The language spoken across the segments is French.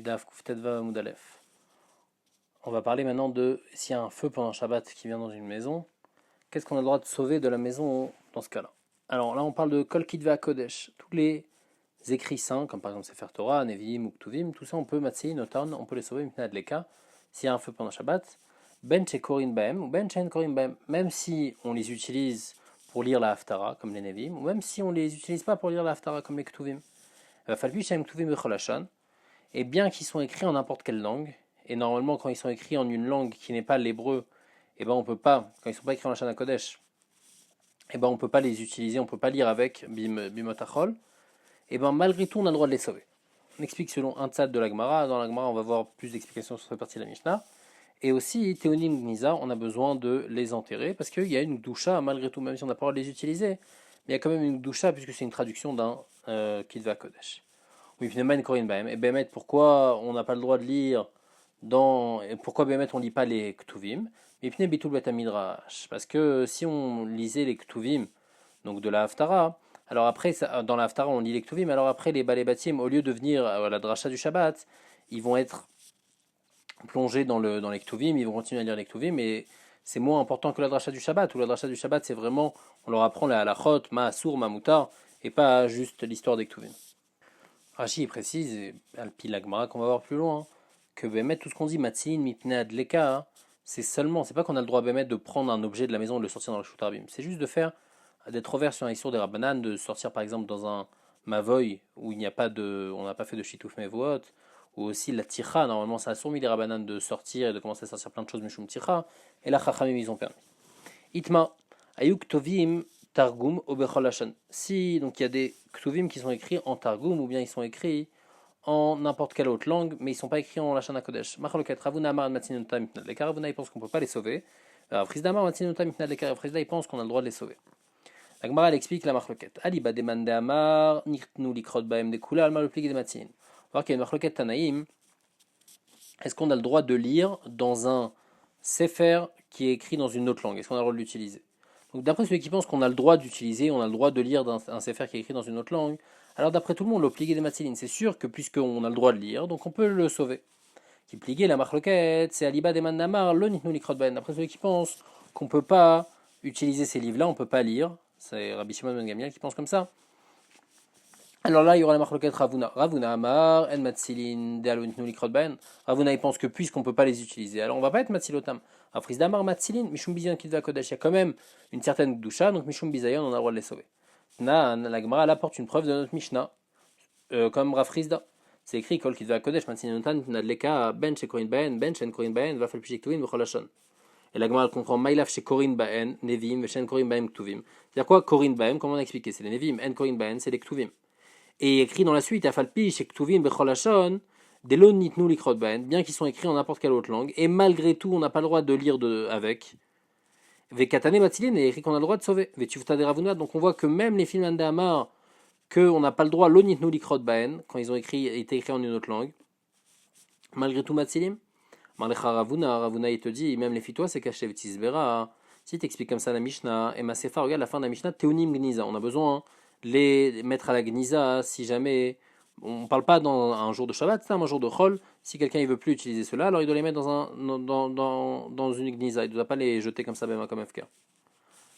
Daf Kuftet Vav Amud Aleph. On va parler maintenant de s'il y a un feu pendant Shabbat qui vient dans une maison, qu'est-ce qu'on a le droit de sauver de la maison dans ce cas-là. Alors là, on parle de Kol Kitva Kodesh, tous les écrits saints, comme par exemple Sefer Torah, Nevi'im ou Ktuvim, tout ça on peut Matzei Notan, on peut les sauver Mipnei Adleka s'il y a un feu pendant Shabbat, Ben Shekorin Baem ou Ben Shein Korin Baem, même si on les utilise pour lire la Haftara, comme les Nevi'im, ou même si on les utilise pas pour lire la Haftara, comme les Ktuvim. Falpi Shem Ktuvim Bechol Hashan. Et bien qu'ils soient écrits en n'importe quelle langue, et normalement quand ils sont écrits en une langue qui n'est pas l'hébreu, et ben on peut pas, quand ils sont pas écrits en Lashon HaKodesh, et ben on peut pas les utiliser, on peut pas lire avec Bimotachol, et ben malgré tout on a le droit de les sauver. On explique selon un tzad de la Gemara, dans la Gemara on va voir plus d'explications sur cette partie de la Mishnah, et aussi Théonim Gniza, on a besoin de les enterrer, parce qu'il y a une doucha malgré tout, même si on n'a pas le droit de les utiliser, mais il y a quand même une doucha puisque c'est une traduction d'un Kitva Kodesh. Oui, et Bémet, pourquoi on n'a pas le droit de lire dans. Pourquoi Bémet on ne lit pas les Ktuvim? Parce que si on lisait les Ktuvim, donc de la Haftara, alors après, dans la Haftara on lit les Ktuvim, alors après les Balébatim, au lieu de venir à la Dracha du Shabbat, ils vont être plongés dans les Ktuvim, ils vont continuer à lire les Ktuvim, mais c'est moins important que la Dracha du Shabbat, où la Dracha du Shabbat c'est vraiment, on leur apprend la halachot, ma asur, ma mutar, et pas juste l'histoire des Ktuvim. Rashi précise, et Alpi Lagmara qu'on va voir plus loin, que Bémet, tout ce qu'on dit, Matzin, Mipnei Adleka, c'est pas qu'on a le droit Bémet de prendre un objet de la maison et de le sortir dans le Shutarbim, c'est juste de faire, d'être ouvert sur un Issour des Rabbanan, de sortir par exemple dans un Mavoy où il n'y a pas de, on n'a pas fait de Shitouf Mevoot, ou aussi la Ticha, normalement ça a soumis les Rabbanan de sortir et de commencer à sortir plein de choses, Mishum Ticha, et là Chachamim ils ont permis. Itma, Ayuk Tovim, Targum au Bechol Hashan. Si donc il y a des Ktuvim qui sont écrits en Targum ou bien ils sont écrits en n'importe quelle autre langue, mais ils ne sont pas écrits en Lashon HaKodesh. Machaloket Ravuna Amar Matzinota Mipnei Adleka. Ravuna il pense qu'on ne peut pas les sauver. Frisda Amar Matzinota Mipnei Adleka. Frisda il pense qu'on a le droit de les sauver. La Gemara elle explique la Machloket. Aliba demande Amar Nirtnu Likrot Baem de Kula Alma le plig de Matzin. On va voir qu'il y a une Machloket Tanaïm. Est-ce qu'on a le droit de lire dans un Sefer qui est écrit dans une autre langue? Est-ce qu'on a le droit de l'utiliser? Donc d'après ceux qui pensent qu'on a le droit d'utiliser, on a le droit de lire un sefer qui est écrit dans une autre langue, alors d'après tout le monde, l'obligue des matzilines, c'est sûr que puisqu'on a le droit de lire, donc on peut le sauver. Qui pligue la marloquette, c'est Aliba des Mandamar, le Nitnu Likrot Ben. D'après ceux qui pensent qu'on ne peut pas utiliser ces livres-là, on ne peut pas lire, c'est Rabbi Shimon ben Gamliel qui pense comme ça. Alors là, il y aura la marloquette Ravuna. Ravuna Amar, En Matzilin, de Nitnu Likrot Ben. Ravuna, il pense que puisqu'on ne peut pas les utiliser, alors on ne va pas être Matzilotam. Afris Damar Matzilin, Mishum Bizayon Kitva Kodesh, il y a quand même une certaine doucha, donc Mishum Bizayon, on a le droit de les sauver. La Gemara, elle apporte une preuve de notre Mishnah, comme Rafrizda. C'est écrit Kol Kitva Kodesh, Matzilin Nadleka, Ben Shekorin Baen, Ben Shen Korin Baen, Vafel Pishik-Tuvim, Bechol Hashan. Et la Gemara, elle comprend Mailaf Shekorin Baen, Nevim, Shen Korin Baen, Ktuvim. C'est-à-dire quoi Korin Baen, comment on a expliqué? C'est les Nevim, En Korin Baen, c'est les Ktuvim. Et écrit dans la suite, Afalpi Shektuvim, Bechol Hashan. Delon nitnu likrot baen, bien qu'ils sont écrits en n'importe quelle autre langue, et malgré tout, on n'a pas le droit de lire avec. Vekatane matzilin est écrit qu'on a le droit de sauver. Vetuvta de Ravuna, donc on voit que même les films d'Amar, qu'on n'a pas le droit, lo nitnu likrot baen, quand ils ont été écrits en une autre langue, malgré tout matzilim. Marlecha Ravuna, il te dit, même les fitois, c'est caché Vetisbera. Si tu expliques comme ça la Mishnah, et ma Sefa, regarde la fin de la Mishnah, Théonim Gniza, on a besoin de les mettre à la Gniza si jamais. On ne parle pas dans un jour de Shabbat, c'est un jour de Chol. Si quelqu'un ne veut plus utiliser cela, alors il doit les mettre dans une gnisa. Il ne doit pas les jeter comme ça, même comme FK.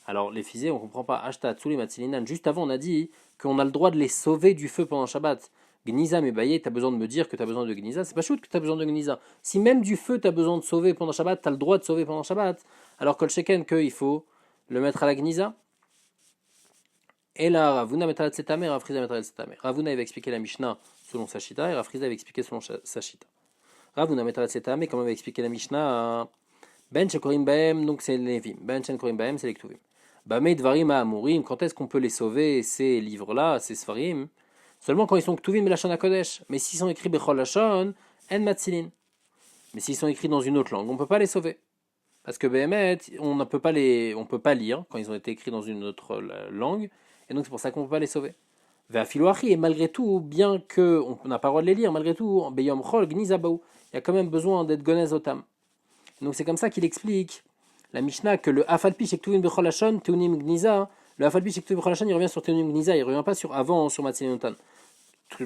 Alors les fusées, on ne comprend pas. Ashta, Tsuli, Matzilinan. Juste avant, on a dit qu'on a le droit de les sauver du feu pendant Shabbat. Gnisa, mais baillé, tu as besoin de me dire que tu as besoin de gnisa. C'est pas chouette que tu as besoin de gnisa. Si même du feu, tu as besoin de sauver pendant Shabbat, tu as le droit de sauver pendant Shabbat. Alors que le sheken, qu'il faut le mettre à la gnisa. Et là, Ravuna Metarat Setame, Rafriza Metarat Setame. Ravuna va expliquer la Mishnah selon sa Shita et Rafriza va expliquer selon sa Shita. Ravuna Metarat Setame, comment va expliquer la Mishnah? Ben Shekorim Baem, donc c'est les Nevim. Ben Shekorim Baem, c'est les Ktuvim. Bamei Dvarim Amurim, quand est-ce qu'on peut les sauver, ces livres-là, ces Sfarim? Seulement quand ils sont Ktuvim et Lashon HaKodesh. Mais s'ils sont écrits Bechol Lashon, En Matzilin. Mais s'ils sont écrits dans une autre langue, on ne peut pas les sauver. Parce que Behemet, on ne peut pas lire quand ils ont été écrits dans une autre langue. Et donc c'est pour ça qu'on ne peut pas les sauver. Et malgré tout, bien qu'on n'a pas le droit de les lire, malgré tout, il y a quand même besoin d'être gonez otam. Donc c'est comme ça qu'il explique la Mishnah que le Afalpi Shektuvim Bechol Hashon, Teunim Gniza, le Afalpi Shektuvim Bechol Hashon, il revient sur Teunim Gniza, il ne revient pas sur avant, sur Matzilotam.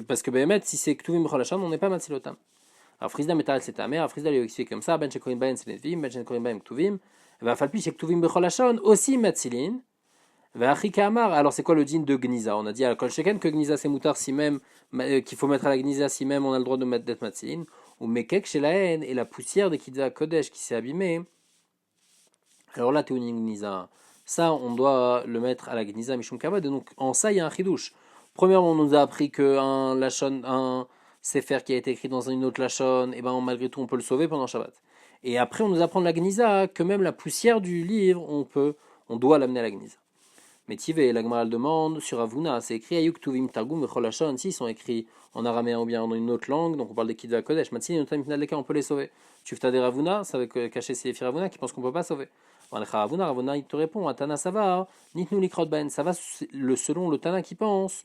Parce que Behemet, si c'est Ktuvim Bechol Hashon, on n'est pas Matzilotam. Alors Frisda Metal c'est ta mère, Frisda lui a expliqué comme ça, Ben Shekorim Ben c'est Netvim, Ben Shekorim Ben Ktuvim, va Falpi Shektuvim Becholashon, aussi Matzilin, va Achika Amar, alors c'est quoi le din de Gniza? On a dit à la Kol Sheken que Gniza c'est moutar si même, qu'il faut mettre à la Gniza si même on a le droit de mettre d'être Matzilin, ou Mekek chez la haine, et la poussière de Kidza Kodesh qui s'est abîmée, alors là t'es une Gniza. Ça on doit le mettre à la Gniza Mishum Kavod, et donc en ça il y a un chidouche. Premièrement on nous a appris qu'un Lachon, un Sefer qui a été écrit dans une autre Lachon, et ben malgré tout on peut le sauver pendant Shabbat. Et après on nous apprend de la Gniza que même la poussière du livre on doit l'amener à la Gniza. Mais Tivé, la Gemara demande sur Avuna, c'est écrit Ayuk Tuvim Targum Vecholashon, si ils sont écrits en araméen ou bien dans une autre langue, donc on parle des Kidva Kodesh, Matzin, on peut les sauver. Tufta de Ravuna, ça veut cacher ces filles Ravuna qui pensent qu'on ne peut pas sauver. Ravuna, il te répond, Tana Sava, Nitnu Likrot Ben, ça va selon le Tana qui pense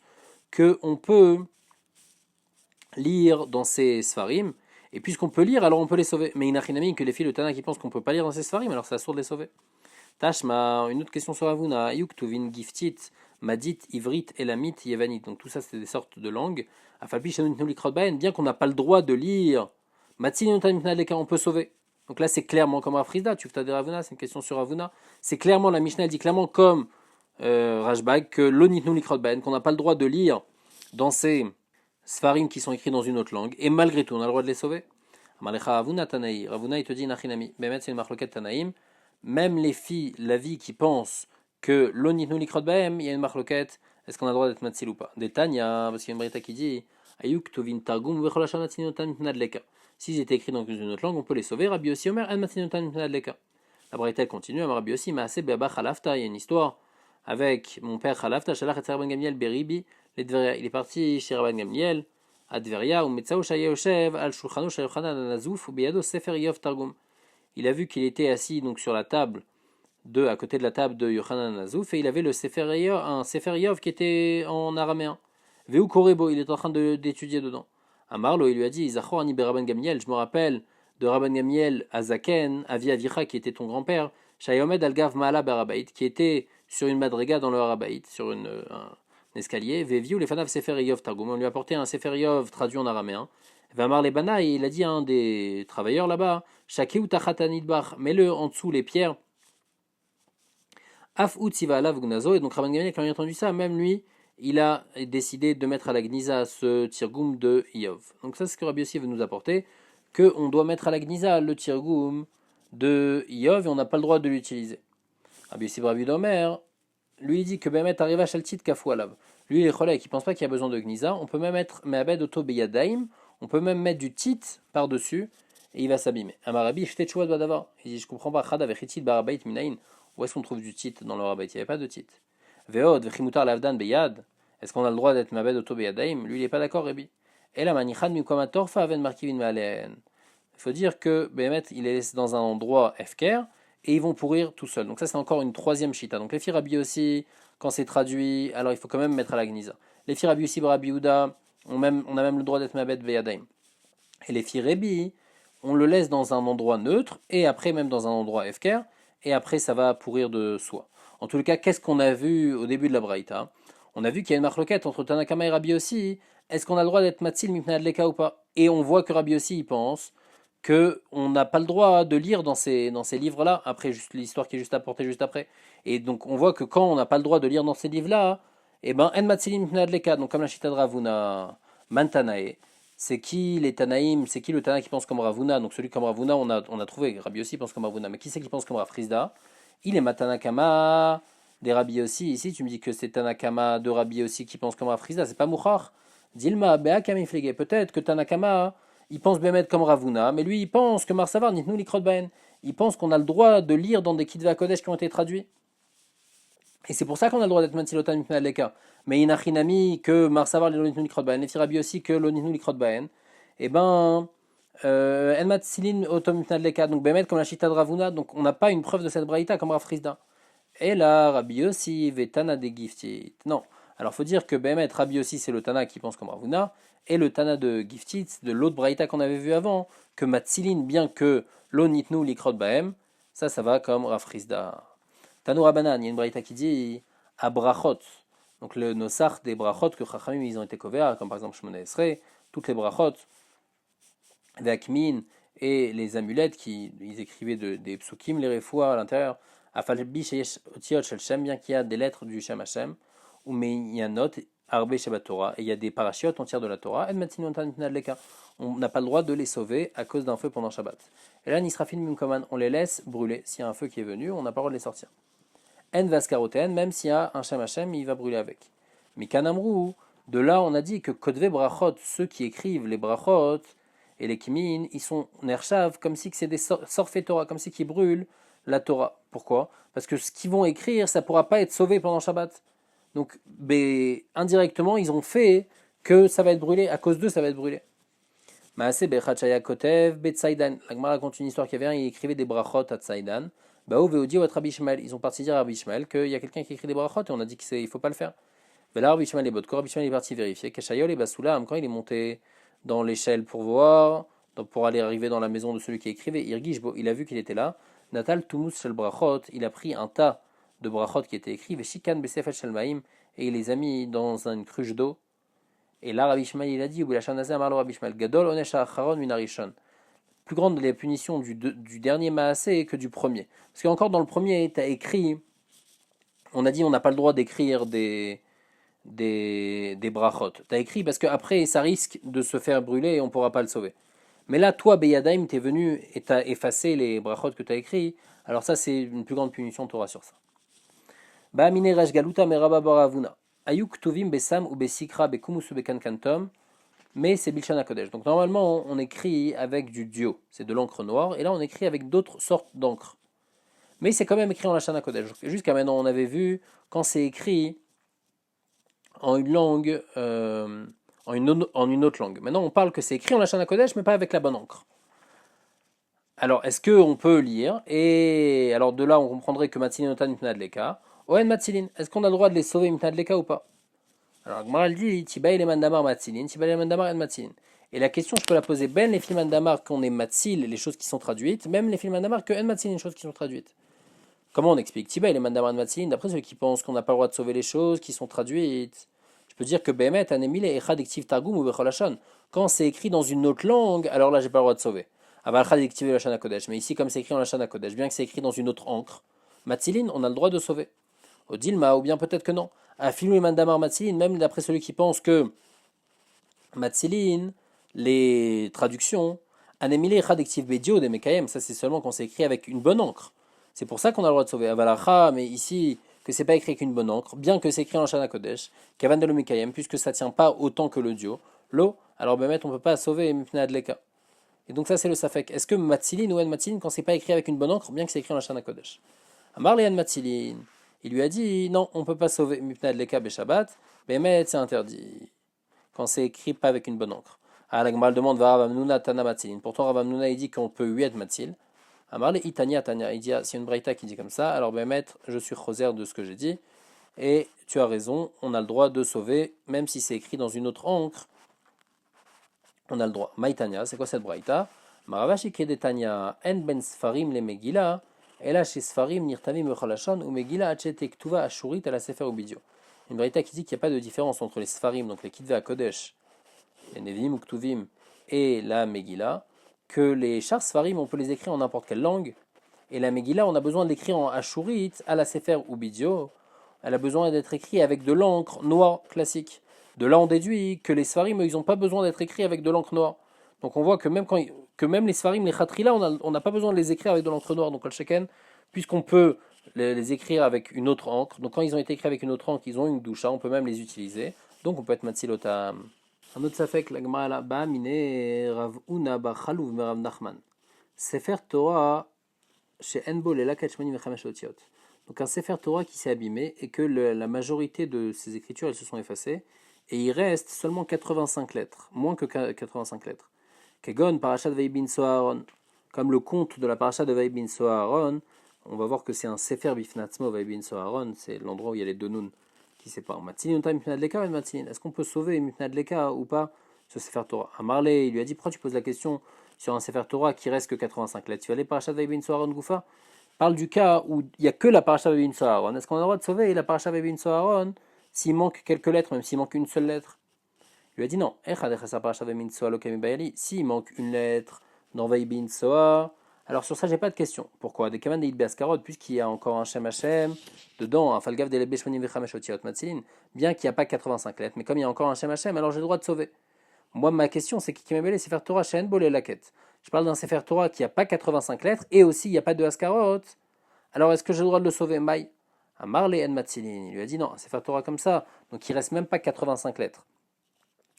qu'on peut lire dans ces Sfarim, et puisqu'on peut lire, alors on peut les sauver. Mais Inachinami, que les filles, le Tana qui pense qu'on ne peut pas lire dans ces Sfarim, alors c'est assourd de les sauver. Tashma, une autre question sur Avuna. Yuktuvin giftit, madit, ivrit, elamit, yevanit. Donc tout ça, c'est des sortes de langues. Afalpi, bien qu'on n'a pas le droit de lire, on peut sauver. Donc là, c'est clairement comme Afrizda. Tu fais des Ravuna, c'est une question sur Avuna. C'est clairement, la Mishnah elle dit clairement comme Rashbag, que l'onitnu likrotbaen, qu'on n'a pas le droit de lire dans ces sfarim qui sont écrits dans une autre langue. Et malgré tout, on a le droit de les sauver. Amalecha Avuna Tanaï. Ravuna, il te dit Nachinami. Bemet, c'est une marloquette Tanaïm. Même les filles, la vie qui pensent que l'onitnu likrot bahem, il y a une marloquette, est-ce qu'on a le droit d'être matzil ou pas? Des Tanya, parce qu'il y a une brita qui dit Ayuk tovin targum vecholashon matzinotan mitnadleka. S'ils étaient écrits dans une autre langue, on peut les sauver. Rabbi Yossi Omer, an matzinotan mitnadleka. La brita elle continue, Rabbi Yossi, maase beaba chalafta, il y a une histoire avec mon père chalafta, shalach et Rabban Gamliel beribi, les Dveria. Il est parti chez Rabban Gamliel, à Dveria, ou metzao shaya yoshev, al shulchanu shel Yochanan anazuf, ou biyado sefer yov targum. Il a vu qu'il était assis donc sur la table à côté de la table de Yochanan Azouf, et il avait un Sefer Yov qui était en araméen. Veu Korebo, il est en train d'étudier dedans. Amarlo, il lui a dit Zachor ani Rabban Gamliel, je me rappelle de Rabban Gamliel Azaken, Avi Avicha, qui était ton grand-père, Shayomed Algav Maala Barabait, qui était sur une madriga dans le Harabait, sur un escalier. Veviu les fanav Sefer Yov Targum, on lui a apporté un Sefer Yov traduit en araméen. Vamar les Bana, il a dit à un des travailleurs là-bas, Shakeu Tachatanidbach, mets-le en dessous les pierres. Af Utsiva Alav Gnazo, et donc Rabban Gamliel, quand il a entendu ça, même lui, il a décidé de mettre à la Gniza ce tirgoum de Yov. Donc ça, c'est ce que Rabbi Yossi veut nous apporter, qu'on doit mettre à la Gniza le tirgoum de Yov, et on n'a pas le droit de l'utiliser. Rabbi Yossi Rabbi Domer, lui il dit que Bemet arriva Shaltit Kafou Alav. Lui, il est cholek, il pense pas qu'il y a besoin de Gniza, on peut même mettre Me'abed Oto Beyadaim, on peut même mettre du tit par-dessus, et il va s'abîmer. Amarabi, je t'ai Badava. Il dit, je comprends pas, Chad avec tit Barabait Minaïn. Où est-ce qu'on trouve du tit dans le Rabait? Il n'y avait pas de tit. Veod, Vechimutar Lavdan Beyad. Est-ce qu'on a le droit d'être Mabed Oto Beyadaim? Lui, il n'est pas d'accord, Rebi. Et la Manichan Mimkoma Torfa Aven Markivin Malen. Il faut dire que Behemet, il est laissé dans un endroit FKR, et ils vont pourrir tout seuls. Donc ça, c'est encore une troisième chita. Donc les filles Rabbi aussi, quand c'est traduit, alors il faut quand même mettre à la Gniza. Les filles Rabbi aussi, Rabbi Uda, on a même le droit d'être Mabed Beyadaim. Et les filles Rebi, on le laisse dans un endroit neutre, et après même dans un endroit FKR, et après ça va pourrir de soi. En tout cas, qu'est-ce qu'on a vu au début de la Braïta? On a vu qu'il y a une marloquette entre Tanakama et Rabbi aussi. Est-ce qu'on a le droit d'être Matzil Mipna Adleka ou pas? Et on voit que Rabbi aussi il pense qu'on n'a pas le droit de lire dans ces livres-là, après juste l'histoire qui est juste apportée juste après. Et donc on voit que quand on n'a pas le droit de lire dans ces livres-là, eh ben En Matzil Mipna Adleka, donc comme la Chita de Ravuna, Mantanae. C'est qui les Tanaïm, c'est qui le Tana qui pense comme Ravuna? Donc celui comme Ravuna, on a trouvé, Rabbi aussi pense comme Ravuna, mais qui c'est qui pense comme Rafrizda? Il est Matanakama des Rabbi aussi. Ici, tu me dis que c'est Tanakama de Rabbi aussi qui pense comme Rafrizda, c'est pas Mouchar. Dilma, Bea Kamiflege. Peut-être que Tanakama, il pense Bémet comme Ravuna, mais lui, il pense que Marsavar, Nitnou Likrotbaen. Il pense qu'on a le droit de lire dans des Kitva Kodesh qui ont été traduits. Et c'est pour ça qu'on a le droit d'être Mantilotan Mipna Leka. Mais Inachinami, que Marsavar l'Onitnu Likrotbaen, et Firabi aussi que l'Onitnu Likrotbaen, et ben, Enmat Silin Otom Mipna Leka, donc Bémet comme la Chita de Ravuna, donc on n'a pas une preuve de cette braïta comme Rafrizda. Et là, Rabbi aussi, Vetana de Giftit. Non. Alors, faut dire que Bémet, Rabbi aussi, c'est le Tana qui pense comme Ravuna, et le Tana de Giftit, de l'autre braïta qu'on avait vu avant, que Matzilin, bien que l'Onitnu Likrot Bahem, ça va comme Rafrizda. Tano Rabanan, il y a une braïta qui dit à brachot, donc le nosach des brachot que Chachamim ils ont été couverts, comme par exemple Shmona Esrei, toutes les brachot, Vakmin et les amulettes qui ils écrivaient des psukim, les refoua à l'intérieur. Afalbi sheyesh otiot shel Shem, bien qu'il y a des lettres du Shem Hashem, ou mais il y a une note, arbe Shabbat Torah, et il y a des parachiotes entières de la Torah, on n'a pas le droit de les sauver à cause d'un feu pendant Shabbat. Et là, Nisrafin Mimkoman, on les laisse brûler. S'il y a un feu qui est venu, on n'a pas le droit de les sortir. En Vaskaroten, même s'il y a un Shem Hashem, il va brûler avec. Mikanamrou, de là on a dit que Kodve Brachot, ceux qui écrivent les Brachot et les Kimin, ils sont Nershav, comme si c'est des sorfait Torah, comme si qu'ils brûlent la Torah. Pourquoi? Parce que ce qu'ils vont écrire, ça ne pourra pas être sauvé pendant Shabbat. Donc, indirectement, ils ont fait que ça va être brûlé, à cause d'eux, ça va être brûlé. Maase Bechachaya Kotev, Betsaidan. La Gemara raconte une histoire qu'il y avait un, il écrivait des brachot à Tsaidan. Bao Veodi ou à Rabbi Ishmael. Ils ont parti dire à Rabbi Ishmael qu'il y a quelqu'un qui écrit des brachot et on a dit qu'il ne faut pas le faire. Mais là, Rabbi Ishmael est Bodko, Rabbi Ishmael est parti vérifier. Keshayol et Basoulam, quand il est monté dans l'échelle pour voir, pour aller arriver dans la maison de celui qui écrivait, Irgishbo, il a vu qu'il était là. Natal Tumus Shel Brachot, il a pris un tas de brachot qui étaient écrits, Veshikan Besefet Shel Maim, et il les a mis dans une cruche d'eau. Et là, Rabbi Ishmael, il a dit, Rabbi Ishmael, Gadol Onesha Acharon Minarishon. Plus grande les punitions du dernier Maasé que du premier. Parce qu'encore dans le premier, tu as écrit, on a dit on n'a pas le droit d'écrire des brachot. Tu as écrit parce qu'après, ça risque de se faire brûler et on ne pourra pas le sauver. Mais là, toi, Beyadaim, tu es venu et tu as effacé les brachot que tu as écrits. Alors ça, c'est une plus grande punition, tu auras sur ça. Ba mine resh galuta meraba baravuna. Ayuk tovim besam ou besikra bekumus bekankantom. Mais c'est Bilshana Kodesh. Donc normalement, on écrit avec du dio, c'est de l'encre noire, et là on écrit avec d'autres sortes d'encre. Mais c'est quand même écrit en Lashana Kodesh. Jusqu'à maintenant, on avait vu quand c'est écrit en une langue, en une autre langue. Maintenant, on parle que c'est écrit en Lashana Kodesh, mais pas avec la bonne encre. Alors, est-ce qu'on peut lire? Et alors de là, on comprendrait que Matzilin Otan Mipnad Leka. Oen Matzilin, est-ce qu'on a le droit de les sauver Mipnad Leka ou pas? Alors, Gmara dit Tibaï les mandamar matzilin, Tibaï les mandamar et matzilin. Et la question, je peux la poser ben les films mandamar qu'on est matzil, les choses qui sont traduites, même les films mandamar que en matzilin, les choses qui sont traduites. Comment on explique Tibaï les mandamar et matzilin, d'après ceux qui pensent qu'on n'a pas le droit de sauver les choses qui sont traduites. Je peux dire que Behemet, anemile, echad ektiv targum ou becholashon. Quand c'est écrit dans une autre langue, alors là, j'ai pas le droit de sauver. Aval echad ektiv lashon kodesh. Mais ici, comme c'est écrit en lashon kodesh, bien que c'est écrit dans une autre encre, matzilin, on a le droit de sauver. Au Dilma, ou bien peut-être que non. À Filou et Mandamar Matzilin, même d'après celui qui pense que Matzilin, les traductions, Anemile Chadektiv Bedio de Mekayem, ça c'est seulement quand c'est écrit avec une bonne encre. C'est pour ça qu'on a le droit de sauver. Avalacha, mais ici, que c'est pas écrit avec une bonne encre, bien que c'est écrit en Shana Kodesh, Kavan de Mekayem, puisque ça tient pas autant que le dio, l'eau, alors Bemet, on peut pas sauver Mipna Adleka. Et donc ça c'est le Safek. Est-ce que Matzilin ou En Matzilin, quand c'est pas écrit avec une bonne encre, bien que c'est écrit en Shana Kodesh? Amar le En Matzilin. Il lui a dit non, on ne peut pas sauver Mipna Adleka Beshabbat, mais c'est interdit. Quand c'est écrit pas avec une bonne encre. Ah, la Gemara demande va Ravamnuna Tana Matzilin. Pourtant, Ravamnuna il dit qu'on peut 8 Matzil. Amar le Itania Tania. Il dit c'est une Braïta qui dit comme ça. Alors, je suis choser de ce que j'ai dit. Et tu as raison, on a le droit de sauver, même si c'est écrit dans une autre encre. On a le droit. Maïtania, c'est quoi cette Braïta? Maravashi Kedetania En Ben Sfarim le Megillah. Et là, chez Sfarim, Nirtavim Mechalashon, ou Megillah, Achete Ktuva, Ashurit, à la Sefer Ubidio. Une vérité qui dit qu'il n'y a pas de différence entre les Sfarim, donc les Kitve à Kodesh, les Nevim ou Ktuvim, et la Megillah, que les chars Sfarim, on peut les écrire en n'importe quelle langue, et la Megillah, on a besoin de l'écrire en Ashurit, à la Sefer Ubidio. Elle a besoin d'être écrite avec de l'encre noire classique. De là, on déduit que les Sfarim, ils n'ont pas besoin d'être écrits avec de l'encre noire. Donc on voit que même les Sfarim, les Khatrila, on n'a pas besoin de les écrire avec de l'encre noire. Donc Al-Sheken, puisqu'on peut les écrire avec une autre encre, donc quand ils ont été écrits avec une autre encre, ils ont une doucha, on peut même les utiliser. Donc on peut être Matzilotam. Un autre safek, la Gemara là-bas, mine Rav Una bar Chalouv Merav Nachman. Sefer Torah chez Enbo le Lakachmani Mechamesh Otiot. Donc un Sefer Torah qui s'est abîmé et que la majorité de ces écritures, elles se sont effacées. Et il reste seulement 85 lettres, moins que 85 lettres. Kegon, Parashat Vaibin Soharon, comme le conte de la Parashat de Vaibin Soharon, on va voir que c'est un Sefer Bifnatzmo Vaibin Soharon, c'est l'endroit où il y a les deux nouns qui séparent. Est-ce qu'on peut sauver Mipnadleka ou pas ce Sefer Torah? À Marley, il lui a dit pourquoi tu poses la question sur un Sefer Torah qui reste que 85 lettres? Tu vas aller Parashat Vaibin Soharon Goufa? Parle du cas où il n'y a que la Parashat Vaibin Soharon. Est-ce qu'on a le droit de sauver la Parashat Vaibin Soharon s'il manque quelques lettres, même s'il manque une seule lettre? lui a dit non. S'il manque une lettre dans Vaibin Soa, alors sur ça, j'ai pas de question. Pourquoi? Des kaman de Askarot, puisqu'il y a encore un Shem Hashem dedans, un Falgav de Lebeshmonim Vechamesh Otiot Matzilin, bien qu'il n'y a pas 85 lettres, mais comme il y a encore un Shem Hashem, alors j'ai le droit de sauver. Moi, ma question, c'est qui m'appelle les Sefer Torah Shen Bol et Laket. Je parle d'un Sefer Torah qui n'a pas 85 lettres et aussi il n'y a pas de Askarot. Alors est-ce que j'ai le droit de le sauver? Maï Amar le En Matzilin. Il lui a dit non, un Sefer Torah comme ça, donc il reste même pas 85 lettres.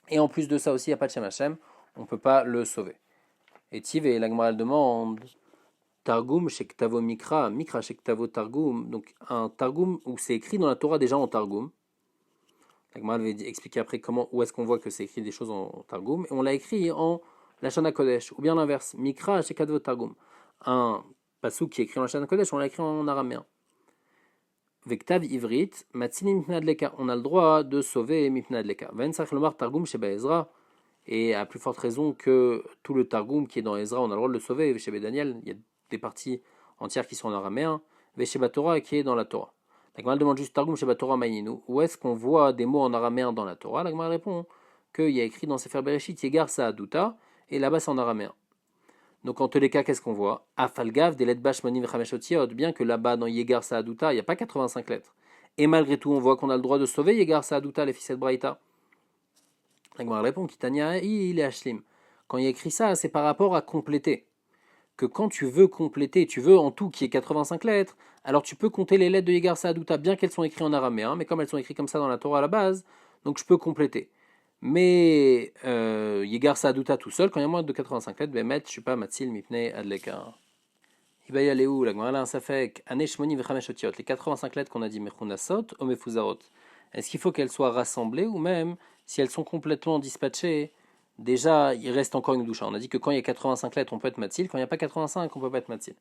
Et en plus de ça aussi, il n'y a pas de Shem Hashem, on ne peut pas le sauver. Et Tiv, la Gemara demande Targum Shektavo Mikra, Mikra Shektavo Targum, donc un Targum où c'est écrit dans la Torah déjà en Targum. La Gemara va expliquer après où est-ce qu'on voit que c'est écrit des choses en Targum, et on l'a écrit en Lashon HaKodesh, ou bien l'inverse, Mikra Shektavo Targum. Un pasuk qui est écrit en Lashon HaKodesh, on l'a écrit en araméen. Vektav Ivrit, Matzini Mipnadleka, on a le droit de sauver Mipnadleka. Vensach Lomar Targum Sheba Ezra, et à plus forte raison que tout le Targum qui est dans Ezra, on a le droit de le sauver. Chez Daniel, il y a des parties entières qui sont en araméen. Chez Torah qui est dans la Torah. La Gemara demande juste Targum Sheba Torah Mayinu. Où est-ce qu'on voit des mots en araméen dans la Torah? La Gemara répond qu'il y a écrit dans Sefer Bereshit Yegar Sa'aduta, et là-bas c'est en araméen. Donc en tous les cas, qu'est-ce qu'on voit? Afalgav des lettres Bashmanim Vechameshotiot, bien que là-bas dans Yegar Sa'aduta, il n'y a pas 85 lettres. Et malgré tout, on voit qu'on a le droit de sauver Yegar Sa'aduta, les fils de Braïta. La Gemara répond Kitania il est Hashlim. Quand il y a écrit ça, c'est par rapport à compléter. Que quand tu veux compléter, tu veux en tout qu'il y ait 85 lettres, alors tu peux compter les lettres de Yegar Sa'aduta, bien qu'elles sont écrites en araméen, mais comme elles sont écrites comme ça dans la Torah à la base, donc je peux compléter. Mais Yegar Sa'aduta tout seul, quand il y a moins de 85 lettres, ben met, je suis pas Matzil Mipnei Adleka. Ibaya Léou, la Gemara là, ça fait Aneshmoni Vechameshotiot, les 85 lettres qu'on a dit Mechunasot ou Mefuzarot. Est-ce qu'il faut qu'elles soient rassemblées ou même si elles sont complètement dispatchées, déjà il reste encore une doucha. On a dit que quand il y a 85 lettres on peut être matzil, quand il n'y a pas 85 on peut pas être matzil.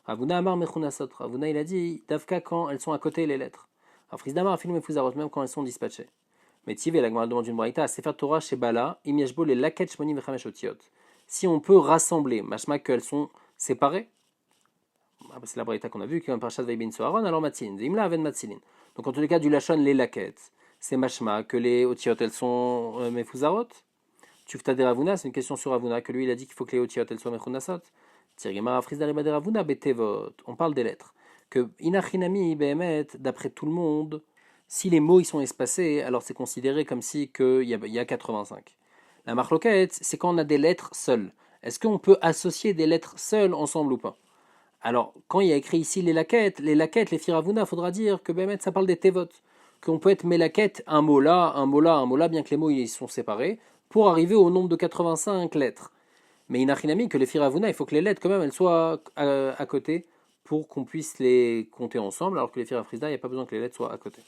Ravuna Amar Mechunasot, Ravuna il a dit Davka quand elles sont à côté les lettres. Afris Damar Afilou Mefuzarot, même quand elles sont dispatchées. Mais Tiv et la Gemara demande une braïta, Sefer Torah chez Bala, Im Yashbo les Laket Shmoni Vechameshotiot. Si on peut rassembler, machma qu'elles sont séparées, c'est la braïta qu'on a vu, qui est un parchat Vaibin Soharon, alors matzilin, Imla Aven matzilin. Donc en tous les cas du lachon les laquettes, c'est mashma que les otiot elles sont mefuzarot. Tufta de Ravuna, c'est une question sur Ravuna que lui il a dit qu'il faut que les otiot elles soient mechunasot. Tirgema Afris d'Ariba de Ravuna betevot. On parle des lettres. Que inachinami behemet, d'après tout le monde, si les mots ils sont espacés, alors c'est considéré comme si il y a 85. La marloquette, c'est quand on a des lettres seules. Est-ce qu'on peut associer des lettres seules ensemble ou pas? Alors, quand il y a écrit ici les laquettes, les firavuna, il faudra dire que Bémet, ça parle des tevot. Qu'on peut être mélaquette, un mot là, un mot là, un mot là, bien que les mots ils sont séparés, pour arriver au nombre de 85 lettres. Mais inachinami, que les firavuna, il faut que les lettres, quand même, elles soient à côté pour qu'on puisse les compter ensemble, alors que les firafrisda, il n'y a pas besoin que les lettres soient à côté.